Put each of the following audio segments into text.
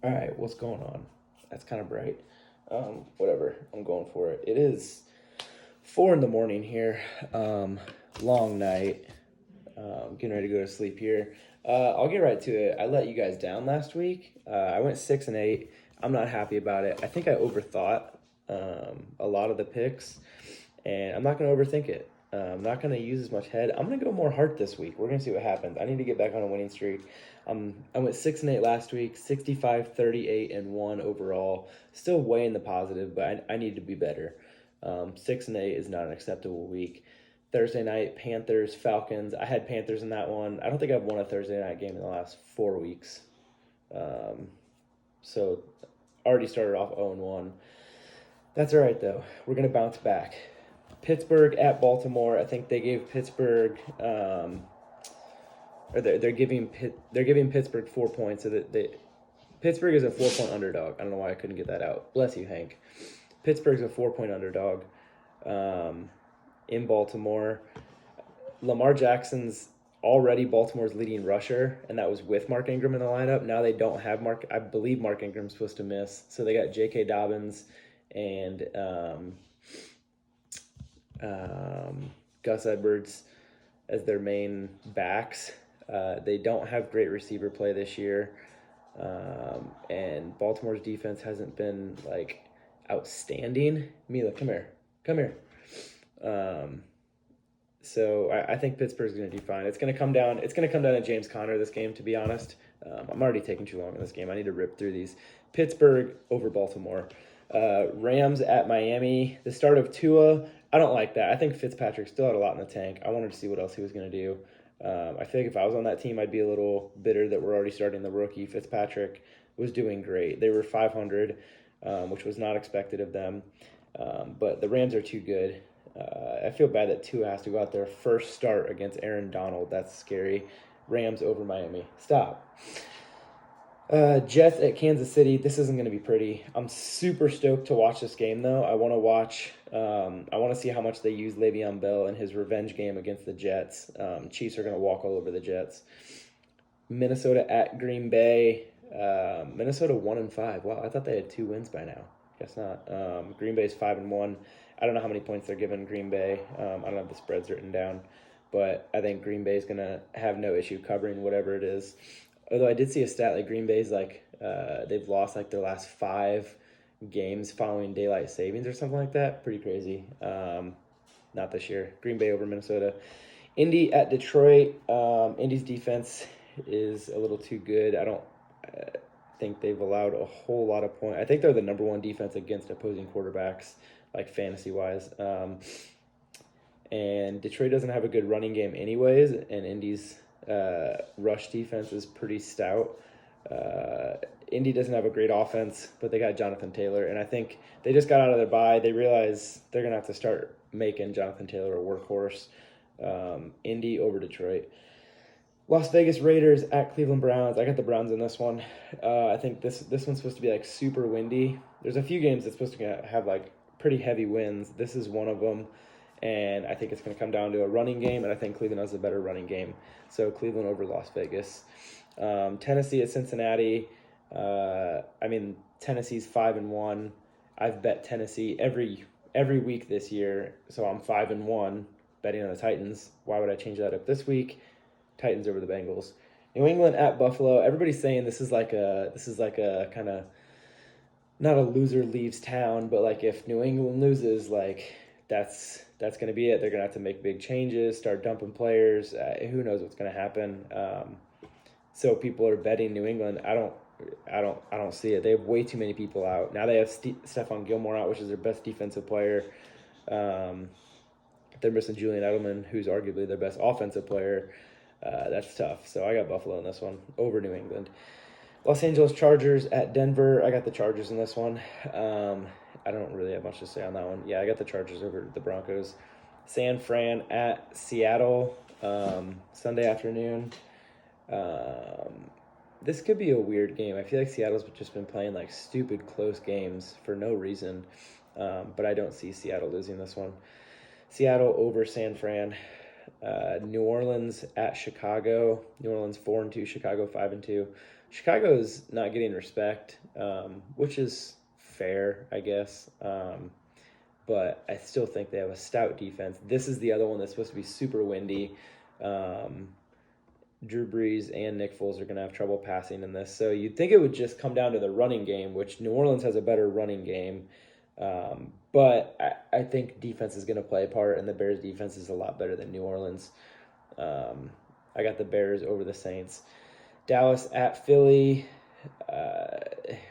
All right, what's going on? That's kind of bright. Whatever, I'm going for it. It is 4 in the morning here. Long night. Getting ready to go to sleep here. I'll get right to it. I let you guys down last week. I went 6-8. I'm not happy about it. I think I overthought a lot of the picks, and I'm not going to overthink it. I'm not going to use as much head. I'm going to go more heart this week. We're going to see what happens. I need to get back on a winning streak. I went 6-8 last week, 65, 38, and 1 overall. Still way in the positive, but I need to be better. 6-8 is not an acceptable week. Thursday night, Panthers, Falcons. I had Panthers in that one. I don't think I've won a Thursday night game in the last 4 weeks. So already started off 0-1. That's all right, though. We're going to bounce back. Pittsburgh at Baltimore. I think they gave Pittsburgh, or they're giving Pittsburgh 4 points. So that Pittsburgh is a 4-point underdog. I don't know why I couldn't get that out. Bless you, Hank. Pittsburgh's a 4-point underdog in Baltimore. Lamar Jackson's already Baltimore's leading rusher, and that was with Mark Ingram in the lineup. Now they don't have Mark. I believe Mark Ingram's supposed to miss. So they got J.K. Dobbins and Gus Edwards as their main backs. They don't have great receiver play this year, and Baltimore's defense hasn't been like outstanding. Mila, come here. So I think Pittsburgh's going to do fine. It's going to come down to James Conner this game, to be honest. I'm already taking too long in this game. I need to rip through these. Pittsburgh over Baltimore. Rams at Miami. The start of Tua, I don't like that. I think Fitzpatrick still had a lot in the tank. I wanted to see what else he was going to do. I feel like if I was on that team, I'd be a little bitter that we're already starting the rookie. Fitzpatrick was doing great. They were 500, which was not expected of them. But the Rams are too good. I feel bad that Tua has to go out there first start against Aaron Donald. That's scary. Rams over Miami. Stop. Jets at Kansas City. This isn't going to be pretty. I'm super stoked to watch this game, though. I want to watch. I want to see how much they use Le'Veon Bell in his revenge game against the Jets. Chiefs are going to walk all over the Jets. Minnesota at Green Bay. Minnesota 1-5. Wow, I thought they had 2 wins by now. Guess not. Green Bay's 5-1. I don't know how many points they're giving Green Bay. I don't have the spreads written down, but I think Green Bay's gonna have no issue covering whatever it is. Although I did see a stat like Green Bay's they've lost like their last 5 games following daylight savings or something like that. Pretty crazy. Not this year. Green Bay over Minnesota. Indy at Detroit. Indy's defense is a little too good. I don't think they've allowed a whole lot of points. I think they're the number 1 defense against opposing quarterbacks, like fantasy-wise. And Detroit doesn't have a good running game anyways, and Indy's rush defense is pretty stout. Indy doesn't have a great offense, but they got Jonathan Taylor, and I think they just got out of their bye. They realize they're going to have to start making Jonathan Taylor a workhorse. Indy over Detroit. Las Vegas Raiders at Cleveland Browns. I got the Browns in this one. I think this one's supposed to be like super windy. There's a few games that's supposed to have like pretty heavy winds. This is one of them, and I think it's going to come down to a running game, and I think Cleveland has a better running game. So Cleveland over Las Vegas. Tennessee at Cincinnati. Tennessee's 5-1. I've bet Tennessee every week this year, so I'm 5-1 betting on the Titans. Why would I change that up this week? Titans over the Bengals. New England at Buffalo. Everybody's saying this is like a kind of not a loser leaves town, but like if New England loses, like that's going to be it. They're going to have to make big changes, start dumping players. Who knows what's going to happen? So people are betting New England. I don't see it. They have way too many people out. Now they have Stephon Gilmore out, which is their best defensive player. They're missing Julian Edelman, who's arguably their best offensive player. That's tough. So I got Buffalo in this one over New England. Los Angeles Chargers at Denver. I got the Chargers in this one. I don't really have much to say on that one. Yeah, I got the Chargers over the Broncos. San Fran at Seattle, Sunday afternoon. This could be a weird game. I feel like Seattle's just been playing like stupid close games for no reason, but I don't see Seattle losing this one. Seattle over San Fran. New Orleans at Chicago. New Orleans 4-2, Chicago 5-2. Chicago is not getting respect, which is fair, I guess. But I still think they have a stout defense. This is the other one that's supposed to be super windy. Drew Brees and Nick Foles are going to have trouble passing in this. So you'd think it would just come down to the running game, which New Orleans has a better running game. But I think defense is going to play a part, and the Bears' defense is a lot better than New Orleans. I got the Bears over the Saints. Dallas at Philly.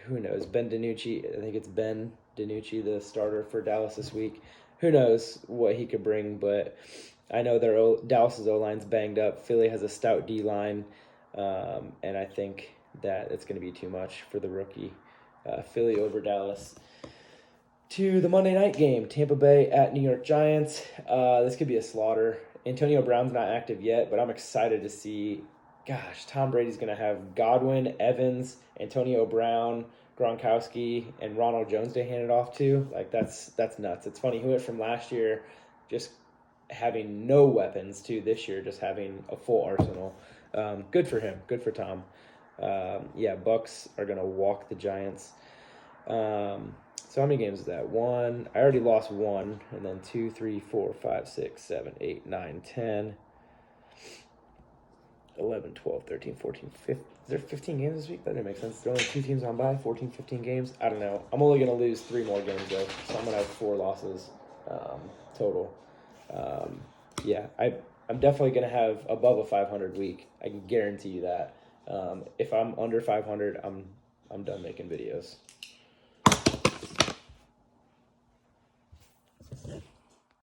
Who knows? Ben DiNucci. I think it's Ben DiNucci, the starter for Dallas this week. Who knows what he could bring, but I know Dallas's O-line's banged up. Philly has a stout D-line, and I think that it's going to be too much for the rookie. Philly over Dallas. To the Monday night game, Tampa Bay at New York Giants. This could be a slaughter. Antonio Brown's not active yet, but I'm excited to see. Gosh, Tom Brady's going to have Godwin, Evans, Antonio Brown, Gronkowski, and Ronald Jones to hand it off to. Like, that's nuts. It's funny. He went from last year just having no weapons to this year just having a full arsenal. Good for him. Good for Tom. Bucks are going to walk the Giants. So how many games is that? 1. I already lost 1. And then 2, 3, 4, 5, 6, 7, 8, 9, 10, 11, 12, 13, 14, 15. Is there 15 games this week? That didn't make sense. There are only 2 teams on bye, 14, 15 games. I don't know. I'm only going to lose 3 more games, though. So I'm going to have 4 losses total. I'm definitely going to have above a 500 week. I can guarantee you that. If I'm under 500, I'm done making videos.